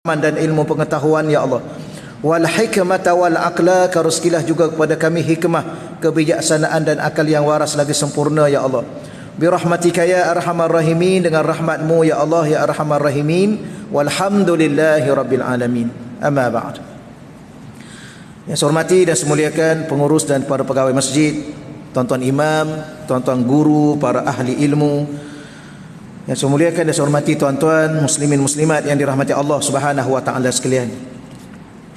dan ilmu pengetahuan ya Allah. Wal hikmata wal aqla, karuskilah juga kepada kami hikmah, kebijaksanaan dan akal yang waras lagi sempurna ya Allah. Bi rahmatika ya arhamar rahimin, dengan rahmatmu ya Allah ya arhamar rahimin. Walhamdulillahi rabbil alamin. Amma ba'd. Yang saya hormati dan semuliakan pengurus dan para pegawai masjid, tuan-tuan imam, tuan-tuan guru, para ahli ilmu. Yang saya muliakan dan saya hormati tuan-tuan muslimin muslimat yang dirahmati Allah Subhanahu wa taala sekalian.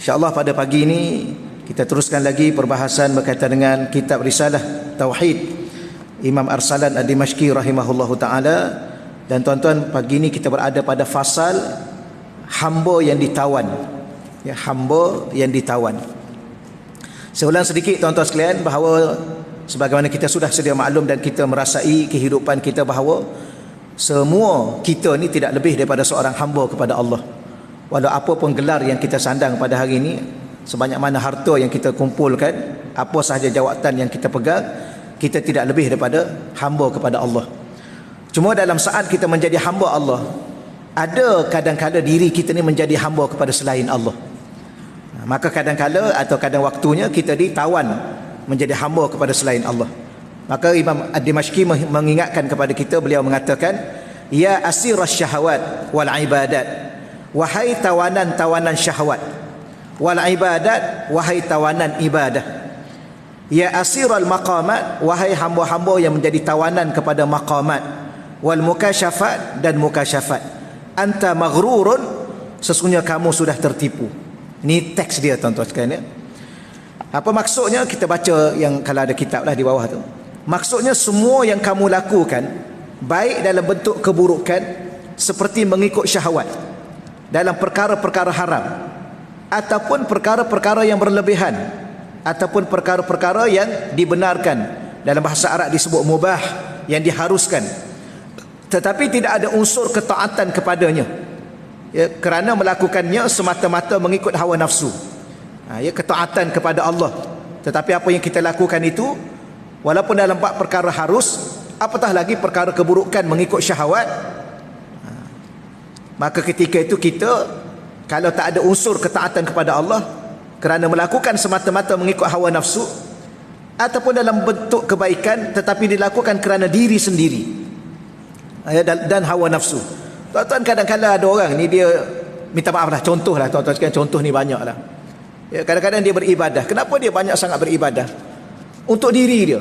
Insya-Allah pada pagi ini kita teruskan lagi perbahasan berkaitan dengan kitab Risalah Tauhid Imam Arsalan Ad-Dimashqi rahimahullahu taala. Dan tuan-tuan, pagi ini kita berada pada fasal hamba yang ditawan. Ya, hamba yang ditawan. Saya ulang sedikit tuan-tuan sekalian bahawa sebagaimana kita sudah sedia maklum dan kita merasai kehidupan kita bahawa semua kita ni tidak lebih daripada seorang hamba kepada Allah. Walau apa pun gelar yang kita sandang pada hari ini, sebanyak mana harta yang kita kumpulkan, apa sahaja jawatan yang kita pegang, kita tidak lebih daripada hamba kepada Allah. Cuma dalam saat kita menjadi hamba Allah, ada kadang-kala diri kita ni menjadi hamba kepada selain Allah. Maka kadang-kala atau kadang waktunya kita ditawan menjadi hamba kepada selain Allah. Maka Imam Ad-Dimashqi mengingatkan kepada kita, beliau mengatakan, ya asiras syahwat wal ibadat, wahai tawanan-tawanan syahwat, wal ibadat, wahai tawanan ibadah. Ya asiral maqamat, wahai hamba-hamba yang menjadi tawanan kepada maqamat, wal mukasyafat dan mukasyafat. Anta maghrurun, sesungguhnya kamu sudah tertipu. Ini teks dia tuan-tuan sekalian ya. Apa maksudnya? Kita baca yang kalau ada kitab lah di bawah tu. Maksudnya semua yang kamu lakukan, baik dalam bentuk keburukan seperti mengikut syahwat dalam perkara-perkara haram, ataupun perkara-perkara yang berlebihan, ataupun perkara-perkara yang dibenarkan, dalam bahasa Arab disebut mubah, yang diharuskan, tetapi tidak ada unsur ketaatan kepadanya, ya, kerana melakukannya semata-mata mengikut hawa nafsu. Ya, ketaatan kepada Allah, tetapi apa yang kita lakukan itu walaupun dalam bab perkara harus, apatah lagi perkara keburukan mengikut syahwat, maka ketika itu kita kalau tak ada unsur ketaatan kepada Allah kerana melakukan semata-mata mengikut hawa nafsu, ataupun dalam bentuk kebaikan tetapi dilakukan kerana diri sendiri dan hawa nafsu. Tuan-tuan, kadang-kadang ada orang ni dia, minta maaf lah, contoh lah tuan-tuan sekalian, contoh ni banyak lah ya, kadang-kadang dia beribadah. Kenapa dia banyak sangat beribadah? Untuk diri dia,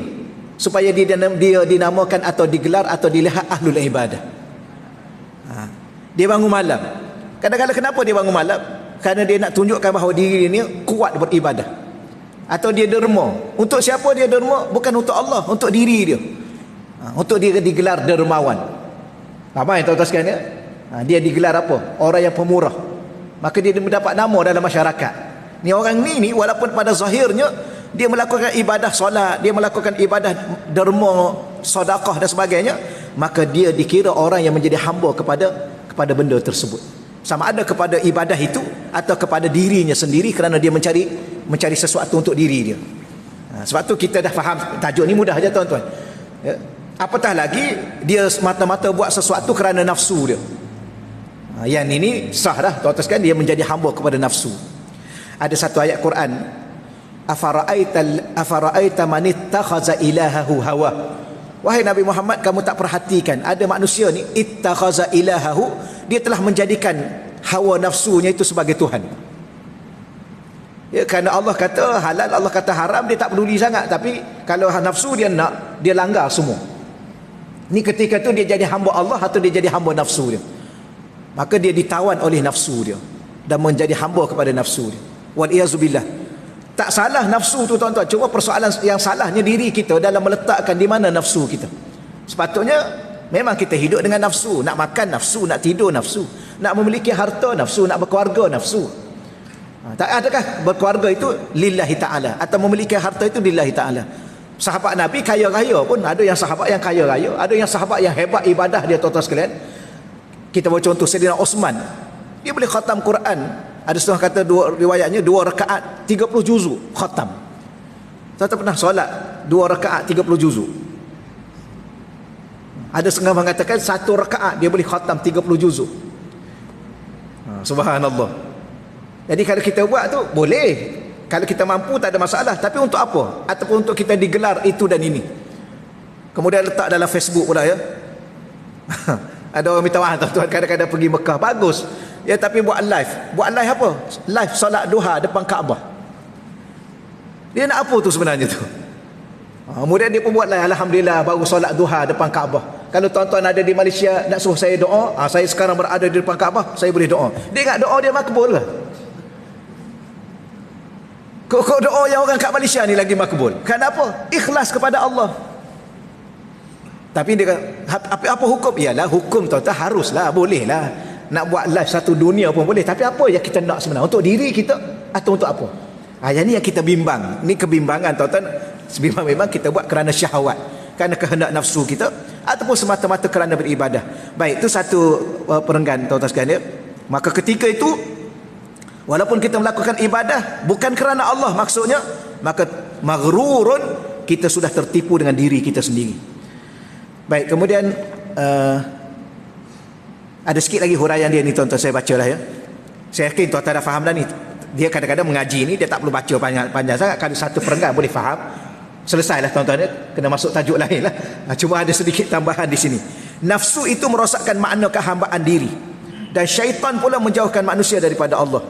supaya dia dinamakan atau digelar atau dilihat ahlul ibadah. Dia bangun malam. Kadang-kadang kenapa dia bangun malam? Kerana dia nak tunjukkan bahawa diri dia ni kuat beribadah. Atau dia derma. Untuk siapa dia derma? Bukan untuk Allah, untuk diri dia. Untuk dia digelar dermawan. Apa yang tuan-tuan sekalian ya? Dia digelar apa? Orang yang pemurah. Maka dia mendapat nama dalam masyarakat. Ni orang ni walaupun pada zahirnya dia melakukan ibadah solat, dia melakukan ibadah derma, sedekah dan sebagainya, maka dia dikira orang yang menjadi hamba kepada benda tersebut. Sama ada kepada ibadah itu atau kepada dirinya sendiri, kerana dia mencari sesuatu untuk diri dia. Sebab tu kita dah faham tajuk ni mudah aja tuan-tuan. Ya. Apatah lagi dia semata-mata buat sesuatu kerana nafsu dia. Yang ini sah dah tuan-tuan sekalian, dia menjadi hamba kepada nafsu. Ada satu ayat Quran, afara'aita man ittakhaza ilahahu hawa. Wahai Nabi Muhammad, kamu tak perhatikan ada manusia ni ittakhaza ilahahu, dia telah menjadikan hawa nafsunya itu sebagai Tuhan. Ya, kerana Allah kata halal, Allah kata haram, dia tak peduli sangat. Tapi kalau nafsu dia nak, dia langgar semua. Ni ketika tu dia jadi hamba Allah atau dia jadi hamba nafsu dia. Maka dia ditawan oleh nafsu dia dan menjadi hamba kepada nafsu dia. Wal iyazubillah. Tak salah nafsu tu tuan-tuan, cuma persoalan yang salahnya diri kita dalam meletakkan di mana nafsu kita. Sepatutnya memang kita hidup dengan nafsu, nak makan nafsu, nak tidur nafsu, nak memiliki harta nafsu, nak berkeluarga nafsu. Tak adakah berkeluarga itu lillahi ta'ala, atau memiliki harta itu lillahi ta'ala? Sahabat Nabi kaya raya pun, ada yang sahabat yang kaya raya, ada yang sahabat yang hebat ibadah dia tuan-tuan sekalian. Kita bawa contoh Sayyidina Osman, dia boleh khatam Quran. Ada setengah kata riwayatnya 2 rakaat 30 juzuk khatam. Tuan-tuan pernah solat 2 rakaat 30 juzuk? Ada setengah mengatakan 1 rakaat dia boleh khatam 30 juzuk. Subhanallah. Jadi kalau kita buat tu boleh, kalau kita mampu tak ada masalah. Tapi untuk apa? Ataupun untuk kita digelar itu dan ini, kemudian letak dalam Facebook pula, ya. Ada orang minta maaf tuan-tuan, kadang-kadang pergi Mekah, bagus ya, tapi buat live apa? Live solat duha depan Kaabah. Dia nak apa tu sebenarnya tu? Kemudian dia pun buat live, alhamdulillah baru solat duha depan Kaabah. Kalau tuan-tuan ada di Malaysia nak suruh saya doa, saya sekarang berada di depan Kaabah, saya boleh doa. Dia ingat doa dia makbul lah. Kok doa yang orang kat Malaysia ni lagi makbul? Kenapa? Ikhlas kepada Allah. Tapi dia kata, apa hukum? Ialah hukum tuan-tuan haruslah, bolehlah. Nak buat live satu dunia pun boleh. Tapi apa yang kita nak sebenarnya? Untuk diri kita atau untuk apa? Yang ni yang kita bimbang. Ni kebimbangan tuan-tuan. Memang kita buat kerana syahwat, kerana kehendak nafsu kita, ataupun semata-mata kerana beribadah. Baik, itu satu perenggan tuan-tuan sekalian, ya. Maka ketika itu, walaupun kita melakukan ibadah bukan kerana Allah maksudnya, maka maghrurun, kita sudah tertipu dengan diri kita sendiri. Baik, kemudian ada sikit lagi huraian dia ni tuan-tuan, saya bacalah, ya. Saya yakin tuan-tuan dah faham dah ni. Dia kadang-kadang mengaji ni dia tak perlu baca panjang-panjang sangat, kalau satu perenggan boleh faham. Selesailah tuan-tuan, ya. Kena masuk tajuk lain lah. Cuma ada sedikit tambahan di sini. Nafsu itu merosakkan makna kehambaan diri, dan syaitan pula menjauhkan manusia daripada Allah.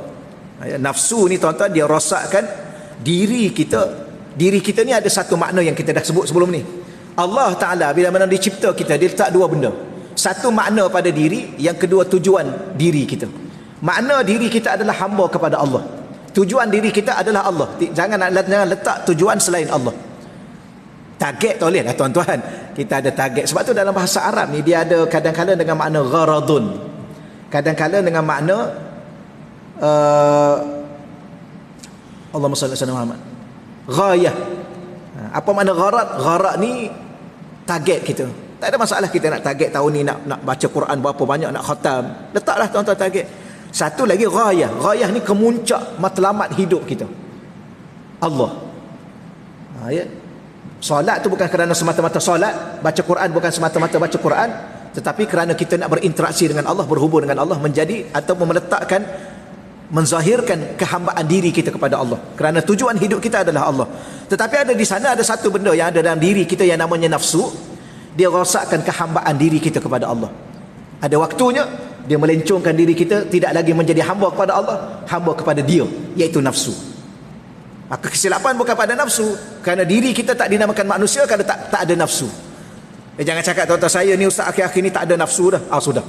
Nafsu ni tuan-tuan, dia rosakkan diri kita. Diri kita ni ada satu makna yang kita dah sebut sebelum ni. Allah Ta'ala bila mana dicipta kita, dia letak dua benda. Satu makna pada diri, yang kedua tujuan diri kita. Makna diri kita adalah hamba kepada Allah. Tujuan diri kita adalah Allah. Jangan letak tujuan selain Allah. Target tak boleh lah tuan-tuan. Kita ada target. Sebab tu dalam bahasa Arab ni dia ada kadang-kadang dengan makna gharadun, kadang-kadang dengan makna Allahumma salli ala Muhammad, ghayah. Apa makna gharad? Gharad ni target kita. Tak ada masalah kita nak target tahun ni nak baca Quran berapa banyak, nak khatam. Letaklah tuan-tuan target. Satu lagi ghayah. Ghayah ni kemuncak matlamat hidup kita, Allah. Ya. Solat tu bukan kerana semata-mata solat, baca Quran bukan semata-mata baca Quran, tetapi kerana kita nak berinteraksi dengan Allah, berhubung dengan Allah, menjadi ataupun meletakkan, menzahirkan kehambaan diri kita kepada Allah, kerana tujuan hidup kita adalah Allah. Tetapi ada di sana ada satu benda yang ada dalam diri kita yang namanya nafsu. Dia rosakkan kehambaan diri kita kepada Allah. Ada waktunya dia melencongkan diri kita, tidak lagi menjadi hamba kepada Allah, hamba kepada dia, iaitu nafsu. Maka kesilapan bukan pada nafsu, kerana diri kita tak dinamakan manusia kalau tak ada nafsu. Jangan cakap tuan-tuan, saya ni ustaz akhir-akhir ni tak ada nafsu dah. Sudah.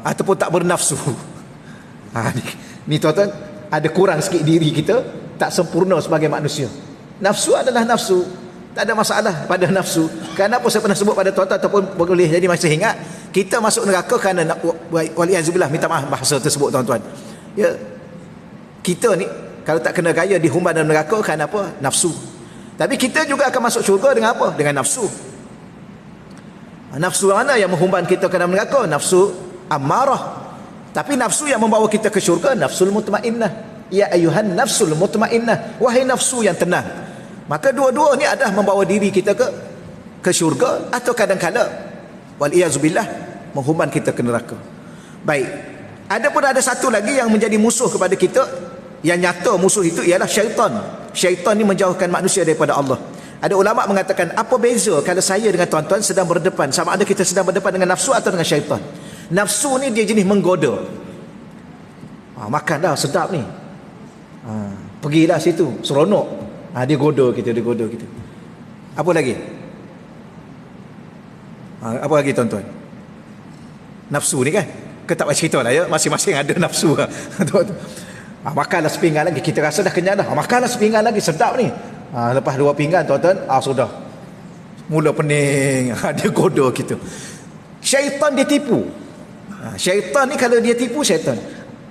Ataupun tak bernafsu. Ni tuan-tuan, ada kurang sikit diri kita, tak sempurna sebagai manusia. Nafsu adalah nafsu, tak ada masalah pada nafsu. Kenapa saya pernah sebut pada tuan-tuan, ataupun boleh jadi masih ingat, kita masuk neraka kerana waliazubillah, minta maaf bahasa tersebut tuan-tuan, ya. Kita ni kalau tak kena gaya dihumban dalam neraka kerana apa? Nafsu. Tapi kita juga akan masuk syurga dengan apa? Dengan nafsu. Nafsu mana yang menghumban kita ke dalam neraka? Nafsu ammarah. Tapi nafsu yang membawa kita ke syurga, nafsul mutmainnah. Ya ayuhan nafsul mutmainnah, wahai nafsu yang tenang. Maka dua-dua ni adalah membawa diri kita ke syurga, atau kadang-kadang waliyazubillah menghumban kita ke neraka. Baik. Adapun ada satu lagi yang menjadi musuh kepada kita, yang nyata musuh itu ialah syaitan. Syaitan ni menjauhkan manusia daripada Allah. Ada ulama mengatakan, apa beza kalau saya dengan tuan-tuan sedang berdepan, sama ada kita sedang berdepan dengan nafsu atau dengan syaitan? Nafsu ni dia jenis menggoda. Makan dah sedap ni, pergilah situ, seronok. Dia goda kita, Apa lagi? Apa lagi tuan-tuan? Nafsu ni kan, kita tak cerita lah, ya. Masing-masing ada nafsu. Makanlah sepinggan lagi, kita rasa dah kenyang dah. Makanlah sepinggan lagi, sedap ni. Lepas 2 pinggan tuan-tuan, sudah mula pening. Dia goda kita. Syaitan dia tipu. Syaitan ni kalau dia tipu, syaitan,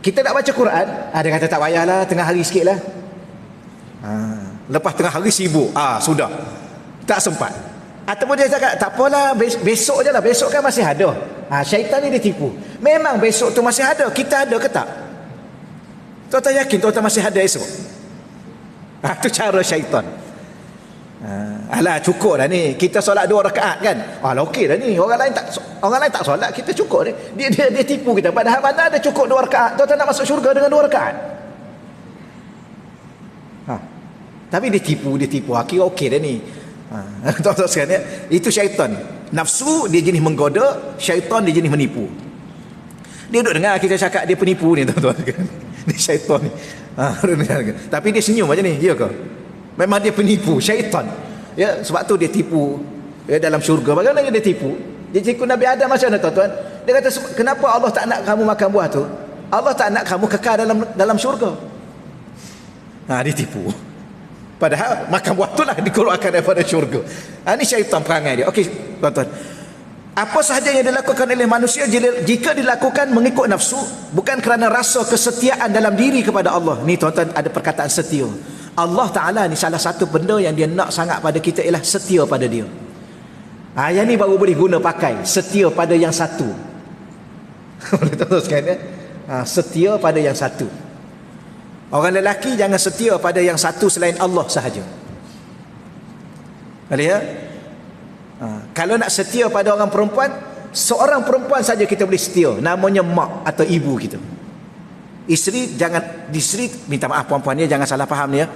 kita nak baca Quran, dia kata tak payahlah, tengah hari sikit lah. Lepas tengah hari sibuk, sudah tak sempat. Ataupun dia cakap tak apalah, besok je lah, besok kan masih ada. Syaitan ni dia tipu. Memang besok tu masih ada, kita ada ke tak? Tuan-tuan yakin tuan-tuan masih ada esok? Itu cara syaitan. Alah cukup dah ni. Kita solat 2 rakaat kan. Alah okey dah ni. Orang lain tak solat, kita cukup ni. Dia tipu kita. Padahal mana ada cukup 2 rakaat. Tuan-tuan nak masuk syurga dengan 2 rakaat. Tapi dia tipu. Akhirnya okey dah ni. Tuan-tuan sekalian, itu syaitan. Nafsu dia jenis menggoda, syaitan dia jenis menipu. Dia duduk dengar kita cakap dia penipu ni, tuan-tuan. Dia syaitan ni. Tapi dia senyum macam ni, ya ke? Memang dia penipu, syaitan. Ya, sebab tu dia tipu ya, dalam syurga. Bagaimana dia tipu? Dia tipu Nabi Adam macam mana, tuan-tuan? Dia kata, kenapa Allah tak nak kamu makan buah tu? Allah tak nak kamu kekal dalam syurga. Dia tipu. Padahal makan buah tu lah dikeluarkan daripada syurga. Ini syaitan perangai dia. Okey, tuan-tuan. Apa sahaja yang dilakukan oleh manusia jika dilakukan mengikut nafsu, bukan kerana rasa kesetiaan dalam diri kepada Allah. Ni tuan-tuan, ada perkataan setia. Allah Ta'ala ni salah satu benda yang dia nak sangat pada kita ialah setia pada dia. Yang ni baru boleh guna pakai. Setia pada yang satu. Boleh tahu sekalian ya? Setia pada yang satu. Orang lelaki jangan setia pada yang satu selain Allah sahaja. Boleh ya? Kalau nak setia pada orang perempuan, seorang perempuan saja kita boleh setia. Namanya mak atau ibu kita. Isteri minta maaf puan-puan ni, jangan salah faham ni ya.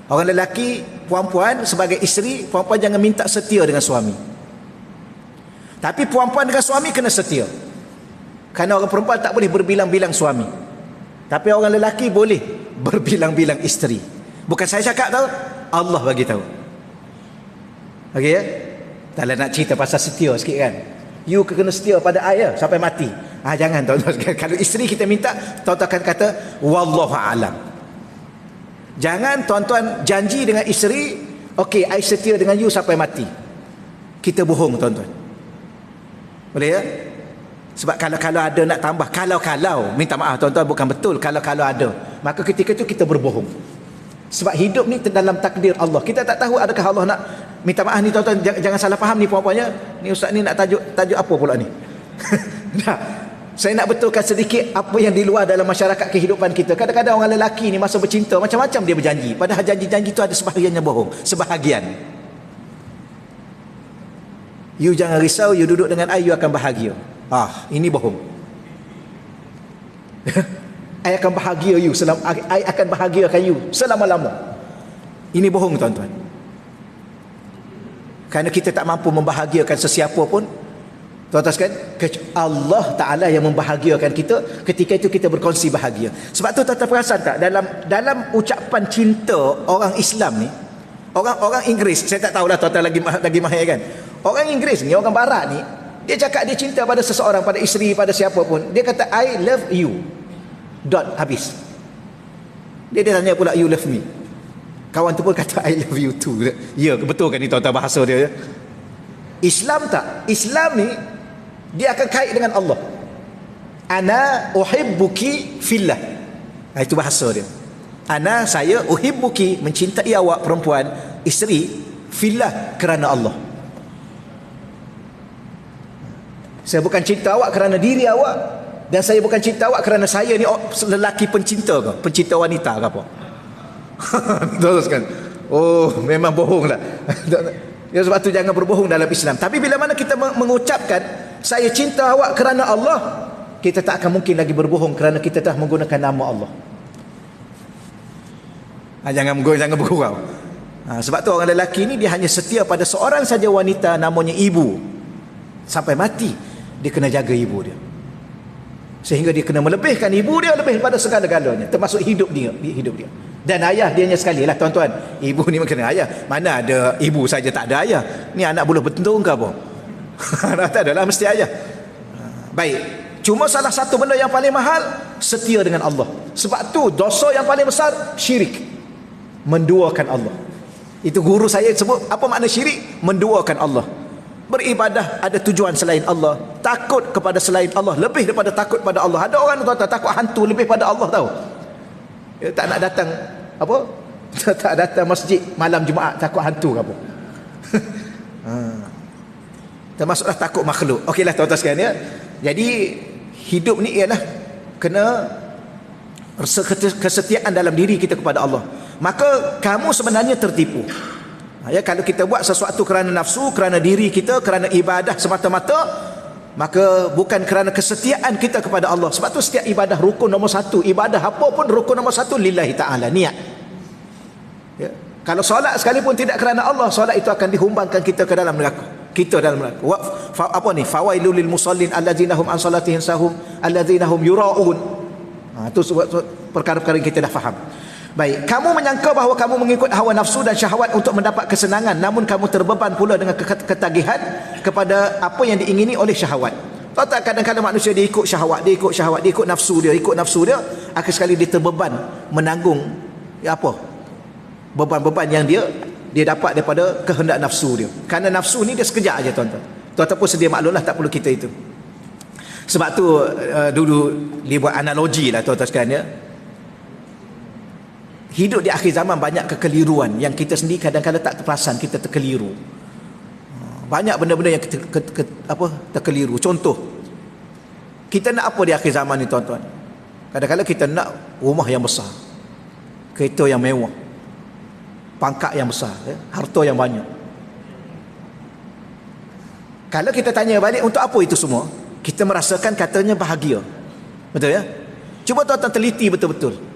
Orang lelaki, puan-puan sebagai isteri, puan-puan jangan minta setia dengan suami. Tapi puan-puan dengan suami kena setia. Kerana orang perempuan tak boleh berbilang-bilang suami. Tapi orang lelaki boleh berbilang-bilang isteri. Bukan saya cakap tahu, Allah bagi tahu. Okey ya? Tak nak cerita pasal setia sikit kan. You kena setia pada ayah sampai mati. Jangan tuan-tuan. Kalau isteri kita minta, tuan-tuan akan kata wallahu a'lam. Jangan tuan-tuan janji dengan isteri, okey, I setia dengan you sampai mati. Kita bohong tuan-tuan. Boleh ya? Sebab kalau ada nak tambah, kalau minta maaf tuan-tuan, bukan betul, kalau ada, maka ketika itu kita berbohong. Sebab hidup ni dalam takdir Allah. Kita tak tahu adakah Allah nak, minta maaf ni tuan-tuan, jangan salah faham ni puan-puannya. Ni ustaz ni nak tajuk apa pula ni? Saya nak betulkan sedikit apa yang di luar dalam masyarakat kehidupan kita. Kadang-kadang orang lelaki ni masa bercinta macam-macam dia berjanji. Padahal janji-janji tu ada sebahagiannya bohong. Sebahagian. You jangan risau, you duduk dengan I, you akan bahagia. Ini bohong. I akan bahagia you, I akan bahagiakan you selama-lama. Ini bohong tuan-tuan. Kerana kita tak mampu membahagiakan sesiapa pun, tuan-tuan sekalian, Allah Ta'ala yang membahagiakan kita. Ketika itu kita berkongsi bahagia. Sebab tu tuan-tuan perasan tak, dalam ucapan cinta orang Islam ni, orang Inggeris, saya tak tahulah tuan-tuan lagi mahir kan. Orang Inggeris ni, orang barat ni, dia cakap dia cinta pada seseorang, pada isteri, pada siapa pun, dia kata I love you. Dot, habis. Dia tanya pula, you love me? Kawan tu pun kata I love you too. Ya, betul kan ni tuan-tuan bahasa dia ya? Islam tak? Islam ni dia akan kait dengan Allah. Ana uhibbuki fillah. Itu bahasa dia. Saya uhibbuki, mencintai awak perempuan, isteri, fillah, kerana Allah. Saya bukan cinta awak kerana diri awak, dan saya bukan cinta awak kerana saya ni lelaki pencinta ke? Pencinta wanita ke apa? Teruskan. Memang bohong lah. Ya, sebab tu jangan berbohong dalam Islam. Tapi bila mana kita mengucapkan saya cinta awak kerana Allah, kita tak akan mungkin lagi berbohong kerana kita telah menggunakan nama Allah. Jangan bergurau. Sebab tu orang lelaki ni dia hanya setia pada seorang saja wanita, namanya ibu. Sampai mati dia kena jaga ibu dia. Sehingga dia kena melebihkan ibu dia lebih daripada segala-galanya, termasuk hidup dia. Dan ayah dianya sekali lah tuan-tuan. Ibu ni kena ayah. Mana ada ibu saja tak ada ayah? Ni anak buluh bentung ke apa? Tak adalah mesti ayah. Baik. Cuma salah satu benda yang paling mahal, setia dengan Allah. Sebab tu dosa yang paling besar, syirik. Menduakan Allah. Itu guru saya sebut, apa makna syirik? Menduakan Allah. Beribadah ada tujuan selain Allah. Takut kepada selain Allah lebih daripada takut pada Allah. Ada orang tuan-tuan takut hantu lebih pada Allah tahu. Dia tak nak datang tak datang masjid malam Jumaat, takut hantu ke apa. Termasuklah takut makhluk. Okeylah tuan-tuan sekalian ya. Jadi hidup ni ialah kena kesetiaan dalam diri kita kepada Allah. Maka kamu sebenarnya tertipu. Ya, kalau kita buat sesuatu kerana nafsu, kerana diri kita, kerana ibadah semata-mata, maka bukan kerana kesetiaan kita kepada Allah. Sebab tu setiap ibadah rukun nombor satu, ibadah apa pun rukun nombor satu lillahi ta'ala, niat. Ya. Kalau solat sekalipun tidak kerana Allah, solat itu akan dihumbangkan kita ke dalam neraka. Kita dalam neraka. Apa ni? Fawailul lil musallin allazina hum an salatihim sahum allazina hum yuraun. Itu perkara-perkara yang kita dah faham. Baik, kamu menyangka bahawa kamu mengikut hawa nafsu dan syahwat untuk mendapat kesenangan, namun kamu terbeban pula dengan ketagihan kepada apa yang diingini oleh syahwat. Tahu tak, kadang-kadang manusia dia ikut syahwat, dia ikut nafsu dia, akhir sekali dia terbeban menanggung beban-beban yang dia dapat daripada kehendak nafsu dia. Kerana nafsu ni dia sekejap aja, tuan-tuan. Tuan-tuan pun sedia maklumlah, tak perlu kita itu. Sebab tu dulu dia buat analogi lah, tuan-tuan sekalian, ya. Hidup di akhir zaman banyak kekeliruan yang kita sendiri kadang-kadang tak terperasan kita terkeliru. Banyak benda-benda yang terkeliru. Contoh, kita nak apa di akhir zaman ni, tuan-tuan? Kadang-kadang kita nak rumah yang besar, kereta yang mewah, pangkat yang besar, harta yang banyak. Kalau kita tanya balik untuk apa itu semua, kita merasakan katanya bahagia. Betul ya? Cuba tuan-tuan teliti betul-betul.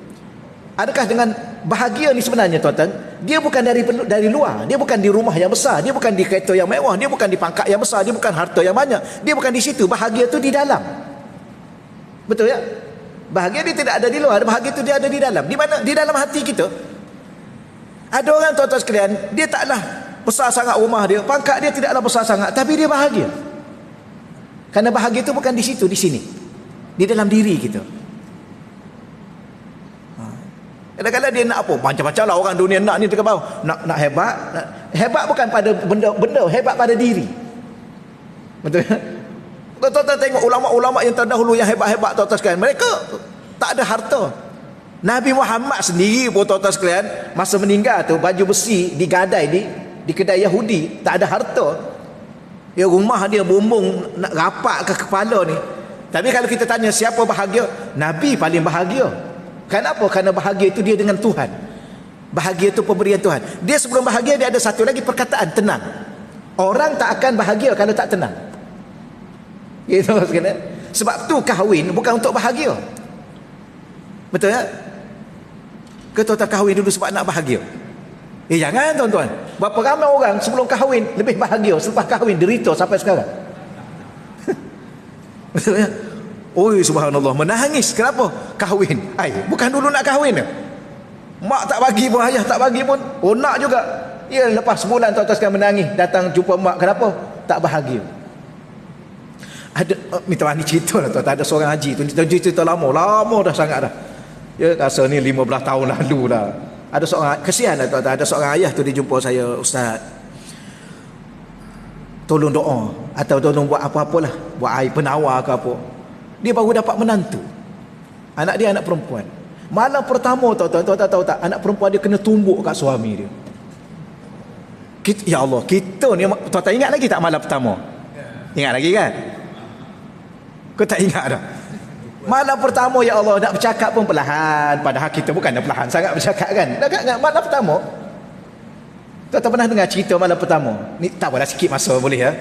Adakah dengan bahagia ni sebenarnya, tuan-tuan, dia bukan dari luar, dia bukan di rumah yang besar, dia bukan di kereta yang mewah, dia bukan di pangkat yang besar, dia bukan harta yang banyak, dia bukan di situ. Bahagia tu di dalam. Betul ya? Bahagia dia tidak ada di luar, bahagia tu dia ada di dalam. Di mana? Di dalam hati kita. Ada orang, tuan-tuan sekalian, dia taklah besar sangat rumah dia, pangkat dia tidaklah besar sangat, tapi dia bahagia. Kerana bahagia tu bukan di situ, di sini, di dalam diri kita. Kadang-kadang dia nak apa? Macam-macam lah orang dunia nak ni dekat bawah. Nak hebat. Hebat bukan pada benda, hebat pada diri. Betul ya? Tuan-tuan tengok ulama-ulama yang terdahulu yang hebat-hebat, tuan-tuan sekalian, mereka tak ada harta. Nabi Muhammad sendiri pun, tuan-tuan sekalian, masa meninggal tu baju besi digadai di kedai Yahudi, tak ada harta. Ya, rumah dia bumbung nak rapat ke kepala ni. Tapi kalau kita tanya siapa bahagia, Nabi paling bahagia. Kenapa? Kerana bahagia itu dia dengan Tuhan. Bahagia itu pemberian Tuhan. Dia sebelum bahagia dia ada satu lagi perkataan, tenang. Orang tak akan bahagia kalau tak tenang. Gitu kan? Sebab tu kahwin bukan untuk bahagia. Betul ya? Tuan-tuan kahwin dulu sebab nak bahagia? Jangan, tuan-tuan. Berapa ramai orang sebelum kahwin lebih bahagia, selepas kahwin derita sampai sekarang. Betul ya? Oi, subhanallah, menangis. Kenapa? Kahwin. Bukan dulu nak kahwin. Mak tak bagi pun, ayah tak bagi pun. Nak juga. Ya, lepas sebulan tuan-tuan sekarang menangis datang jumpa mak. Kenapa? Tak bahagia. Ada minta ni cerita lah, tuan-tuan. Ada seorang haji tu, cerita lama dah sangat dah. Ya, rasa ni 15 tahun lalu dah. Ada seorang, kesian lah, tuan-tuan. Ada seorang ayah tu dia jumpa saya, Ustaz, tolong doa atau tolong buat apa-apalah, buat air penawar ke apa. Dia baru dapat menantu. Anak dia anak perempuan. Malam pertama, tuan-tuan tahu tak, anak perempuan dia kena tumbuk kat suami dia. Ya Allah, kita ni, tuan-tuan ingat lagi tak malam pertama? Ingat lagi kan? Kau tak ingat dah? Malam pertama, ya Allah, nak bercakap pun perlahan. Padahal kita bukan dah perlahan sangat bercakap kan? Dah ingat malam pertama? Tuan-tuan pernah dengar cerita malam pertama? Ni tak apalah, sikit masa boleh ya?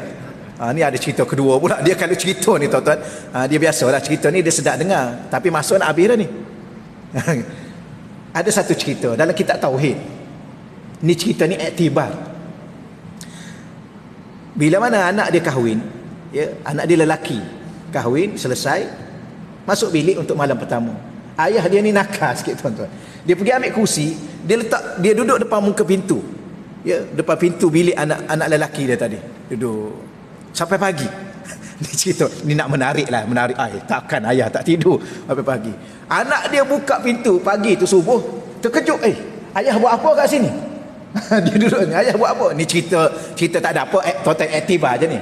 Ni ada cerita kedua pula. Dia kalau cerita ni, tuan-tuan, dia biasalah cerita ni dia sedap dengar, tapi masuk nak habis dah ni. Ada satu cerita dalam kitab Tauhid. Ni cerita ni iktibar. Bila mana anak dia kahwin, ya, anak dia lelaki kahwin selesai, masuk bilik untuk malam pertama. Ayah dia ni nakal sikit, tuan-tuan. Dia pergi ambil kursi, dia duduk depan muka pintu. Ya, depan pintu bilik anak lelaki dia tadi. Duduk sampai pagi. Ni cerita ni nak menarik. Takkan ayah tak tidur sampai pagi. Anak dia buka pintu pagi tu subuh, terkejut, ayah buat apa kat sini? Dia duduk ni, ayah buat apa? Ni cerita tak ada apa, total aktibar je ni.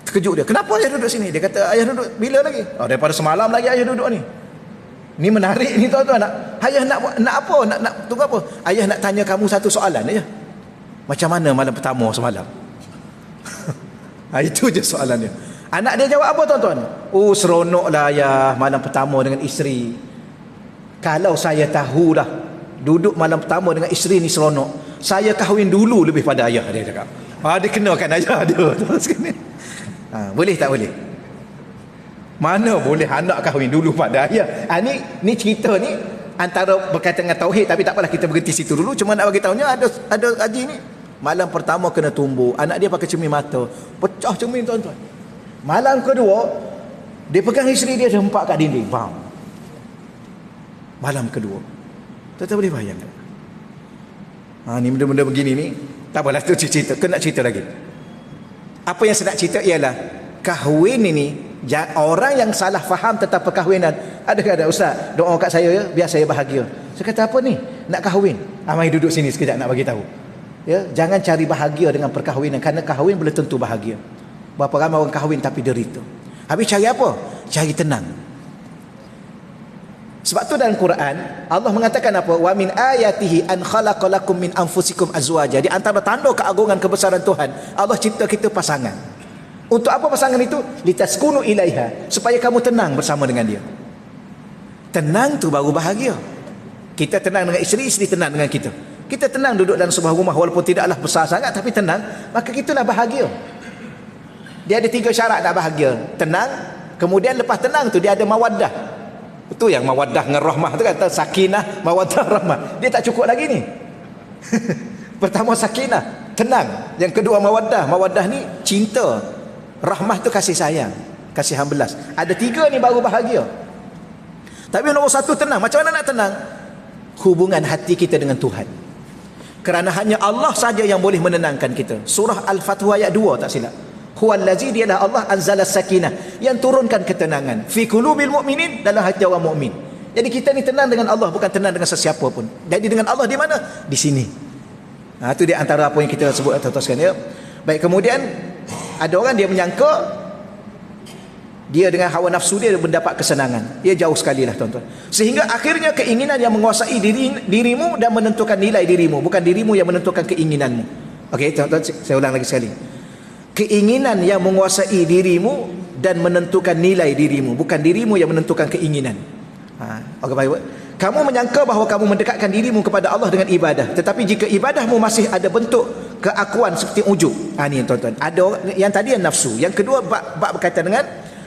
Terkejut dia, kenapa ayah duduk sini? Dia kata, ayah duduk bila lagi? Daripada semalam lagi ayah duduk ni. Ni menarik ni, tuan-tuan. Ayah nak apa? Nak tunggu apa? Ayah nak tanya kamu satu soalan aja. Macam mana malam pertama semalam? Itu je soalannya. Anak dia jawab apa, tuan-tuan? Seronoklah ayah malam pertama dengan isteri. Kalau saya tahu dah duduk malam pertama dengan isteri ni seronok, Saya kahwin dulu lebih pada ayah, dia cakap. Dia kenakan ayah dia. Boleh tak boleh? Mana boleh anak kahwin dulu pada ayah? Ni cerita ni antara berkaitan dengan tauhid, tapi tak apalah, kita berhenti situ dulu. Cuma nak bagi tahunya, ada haji ni malam pertama kena tumbuh, anak dia pakai cermin mata, pecah cermin tuan-tuan. Malam kedua dia pegang isteri dia hempak kat dinding, bam. Malam kedua, tuan-tuan boleh bayangkan? Ni benda-benda begini ni tak apalah, tu cerita, kena cerita lagi. Apa yang saya nak cerita ialah kahwin ini, orang yang salah faham tentang perkahwinan. Ada ustaz doa kat saya ya, biar saya bahagia. Saya kata apa ni? Nak kahwin? Mari duduk sini sekejap nak bagi tahu. Ya, jangan cari bahagia dengan perkahwinan, kerana kahwin belum tentu bahagia. Berapa ramai orang kahwin tapi derita. Habis cari apa? Cari tenang. Sebab tu dalam Quran Allah mengatakan apa? Wa min ayatihi an khalaqalakum min anfusikum azwaja. Di antara tanda keagungan kebesaran Tuhan, Allah cipta kita pasangan. Untuk apa pasangan itu? Litaskunu ilaiha, supaya kamu tenang bersama dengan dia. Tenang tu baru bahagia. Kita tenang dengan isteri, isteri tenang dengan kita. Kita tenang duduk dalam sebuah rumah walaupun tidaklah besar sangat, tapi tenang, maka kitalah bahagia. Dia ada 3 syarat nak bahagia. Tenang, kemudian lepas tenang tu dia ada mawaddah. Itu yang mawaddah dengan rahmah tu, kata sakinah, mawaddah, rahmah. Dia tak cukup lagi ni. Pertama sakinah, tenang. Yang kedua mawaddah. Mawaddah ni cinta. Rahmah tu kasih sayang, kasihan belas. Ada 3 ni baru bahagia. Tapi nombor 1 tenang. Macam mana nak tenang? Hubungan hati kita dengan Tuhan. Kerana hanya Allah saja yang boleh menenangkan kita. Surah Al-Fatih ayat 2 tak silap. Huwallazi, dialah Allah, anzala sakinah, yang turunkan ketenangan fi qulubil mu'minin, dalam hati orang mukmin. Jadi kita ni tenang dengan Allah, bukan tenang dengan sesiapa pun. Jadi dengan Allah di mana? Di sini. Itu di antara apa yang kita sebut tuan-tuan sekalian ya. Baik, kemudian ada orang dia menyangka dia dengan hawa nafsu dia mendapat kesenangan. Dia jauh sekali lah tuan-tuan. Sehingga akhirnya keinginan yang menguasai dirimu dan menentukan nilai dirimu, bukan dirimu yang menentukan keinginanmu. Okey tuan-tuan, saya ulang lagi sekali. Keinginan yang menguasai dirimu dan menentukan nilai dirimu, bukan dirimu yang menentukan keinginan. Okey baik. Kamu menyangka bahawa kamu mendekatkan dirimu kepada Allah dengan ibadah, tetapi jika ibadahmu masih ada bentuk keakuan seperti ujub. Ni tuan-tuan. Ada orang, yang tadi yang nafsu, yang kedua bab berkaitan dengan,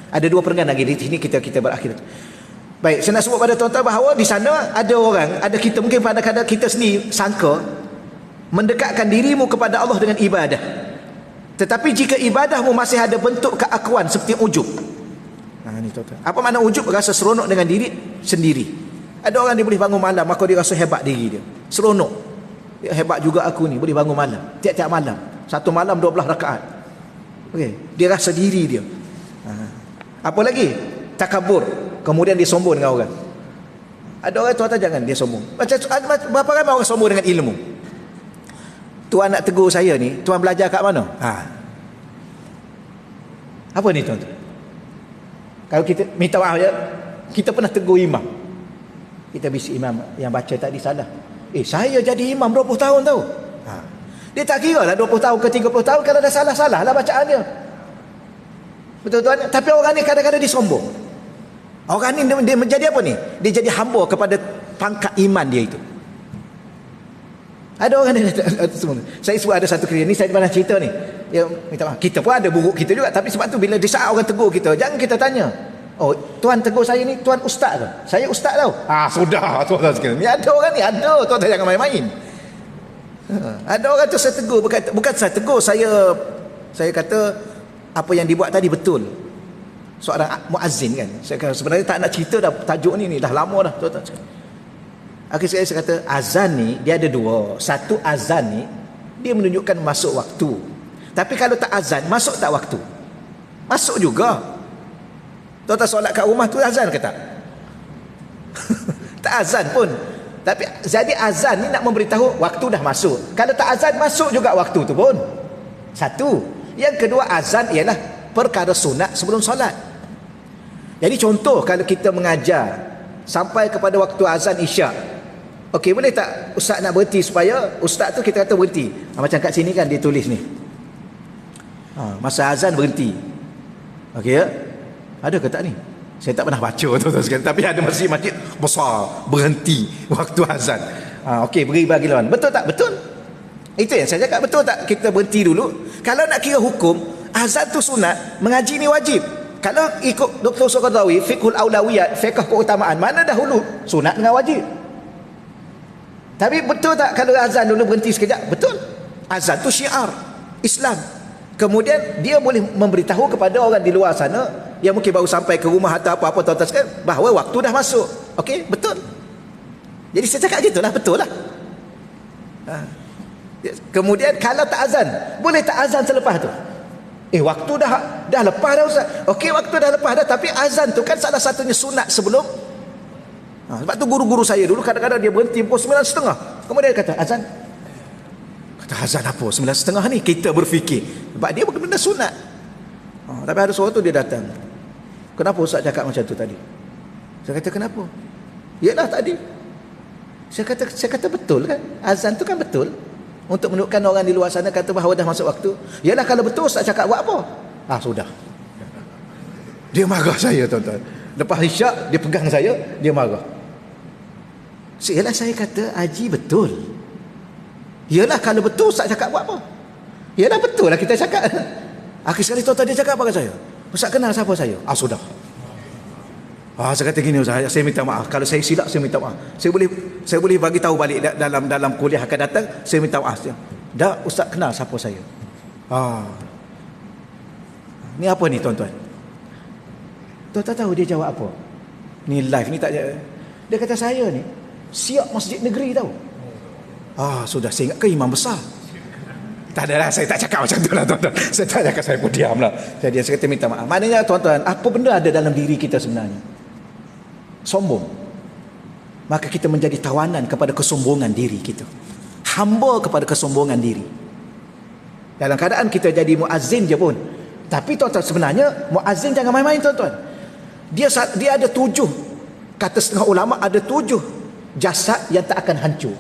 ada 2 perenggan lagi. Di sini kita berakhir. Baik, saya nak sebut pada tuan-tuan bahawa di sana ada orang, ada kita, mungkin pada kadang kita sendiri sangka mendekatkan dirimu kepada Allah dengan ibadah, tetapi jika ibadahmu masih ada bentuk keakuan seperti ujub. Ni tuan-tuan. Apa makna ujub? Rasa seronok dengan diri sendiri. Ada orang dia boleh bangun malam, maka dia rasa hebat diri dia. Seronok. Dia hebat juga aku ni, boleh bangun malam. Tiap-tiap malam. Satu malam 12 rakaat. Okey, dia rasa diri dia. Apa lagi? Takabur. Kemudian dia sombong dengan orang. Ada orang tuan-tuan jangan dia sombong. Berapa ramai orang sombong dengan ilmu? Tuan nak tegur saya ni, tuan belajar kat mana? Apa ni tuan-tuan? Kalau kita minta maaf ya, kita pernah tegur imam. Kita bisik imam yang baca tadi salah. Saya jadi imam 20 tahun tau. Dia tak kira lah 20 tahun ke 30 tahun, kalau dah salah-salah lah bacaan dia. Betul tuan? Tapi orang ni kadang-kadang dia sombong. Orang ni dia menjadi apa ni? Dia jadi hamba kepada pangkat iman dia itu. Ada orang dia, saya sebut ada satu kerja ni, saya pernah cerita ni. Ya, minta maaf. Kita pun ada buruk kita juga, tapi sebab tu bila di saat orang tegur kita, jangan kita tanya, oh tuan tegur saya ni, tuan ustaz ke? Saya ustaz tau. Sudah tuan-tuan sekalian. Ni ada orang ni, ada tuan-tuan, jangan main-main. Ada orang tu saya tegur, bukan saya tegur, saya kata apa yang dibuat tadi betul. Seorang muazzin kan, saya kata, sebenarnya tak nak cerita dah tajuk ni dah lama dah tuan-tuan. Akhirnya saya kata azan ni dia ada 2. Satu, azan ni dia menunjukkan masuk waktu. Tapi kalau tak azan, masuk tak waktu? Masuk juga. Tuan-tuan solat kat rumah tu azan ke tak? Tak azan pun. Tapi jadi azan ni nak memberitahu waktu dah masuk. Kalau tak azan, masuk juga waktu tu pun. Satu. Yang kedua, azan ialah perkara sunat sebelum solat. Jadi contoh kalau kita mengajar sampai kepada waktu azan isyak, okey, boleh tak ustaz nak berhenti supaya ustaz tu kita kata berhenti. Macam kat sini kan dia tulis ni. Masa azan berhenti. Okey ya? Ada ke tak ni? Saya tak pernah baca tuan-tuan sekalian, tapi ada masjid besar berhenti waktu azan. Okey, beri bagi lawan. Betul tak? Betul. Itu yang saya cakap, betul tak kita berhenti dulu? Kalau nak kira hukum, azan tu sunat, mengaji ni wajib. Kalau ikut Dr. Soqadawi, fiqhul aulawiyat, fiqh keutamaan, mana dahulu sunat dengan wajib? Tapi betul tak kalau azan dulu berhenti sekejap? Betul. Azan tu syiar Islam. Kemudian dia boleh memberitahu kepada orang di luar sana yang mungkin baru sampai ke rumah atau apa-apa tuan-tuan sekalian, bahawa waktu dah masuk. Okey, betul. Jadi saya cakap gitulah, betul lah. Kemudian kalau tak azan, boleh tak azan selepas tu? Waktu dah lepas dah Ustaz. Okey, waktu dah lepas dah, tapi azan tu kan salah satunya sunat sebelum. Sebab tu guru-guru saya dulu kadang-kadang dia berhenti pukul 9.30. Kemudian dia kata azan. Kata azan apa 9.30 ni? Kita berfikir sebab dia benda sunat. Tapi ada seorang tu dia datang. Kenapa Ustaz cakap macam tu tadi? Saya kata kenapa? Yalah tadi saya kata betul kan? Azan tu kan betul. Untuk menunjukkan orang di luar sana kata bahawa dah masuk waktu. Yalah kalau betul Ustaz cakap buat apa? Sudah. Dia marah saya tuan-tuan. Lepas isyak dia pegang saya, dia marah. Yalah saya kata haji betul. Yalah kalau betul Ustaz cakap buat apa? Yalah betul lah kita cakap. Akhir sekali tuan-tuan dia cakap apa kat saya? Ustaz kenal siapa saya? Sudah. Saya kata gini Ustaz, saya minta maaf. Kalau saya silap, saya minta maaf. Saya boleh bagi tahu balik dalam kuliah akan datang, saya minta maaf. Dah Ustaz kenal siapa saya. Ni apa ni tuan-tuan? Tuan-tuan tahu dia jawab apa? Ni live ni tak. Dia kata saya ni siap masjid negeri tahu. Sudah saya ingat ke imam besar. Tak adalah, saya tak cakap macam tu lah tuan-tuan. Saya tak cakap, saya pun diam lah. Jadi saya kata minta maaf. Maknanya tuan-tuan, apa benda ada dalam diri kita sebenarnya? Sombong. Maka kita menjadi tawanan kepada kesombongan diri kita. Hamba kepada kesombongan diri. Dalam keadaan kita jadi muazzin je pun. Tapi tuan-tuan sebenarnya muazzin jangan main-main tuan-tuan. Dia ada 7, kata setengah ulama ada 7 jasad yang tak akan hancur.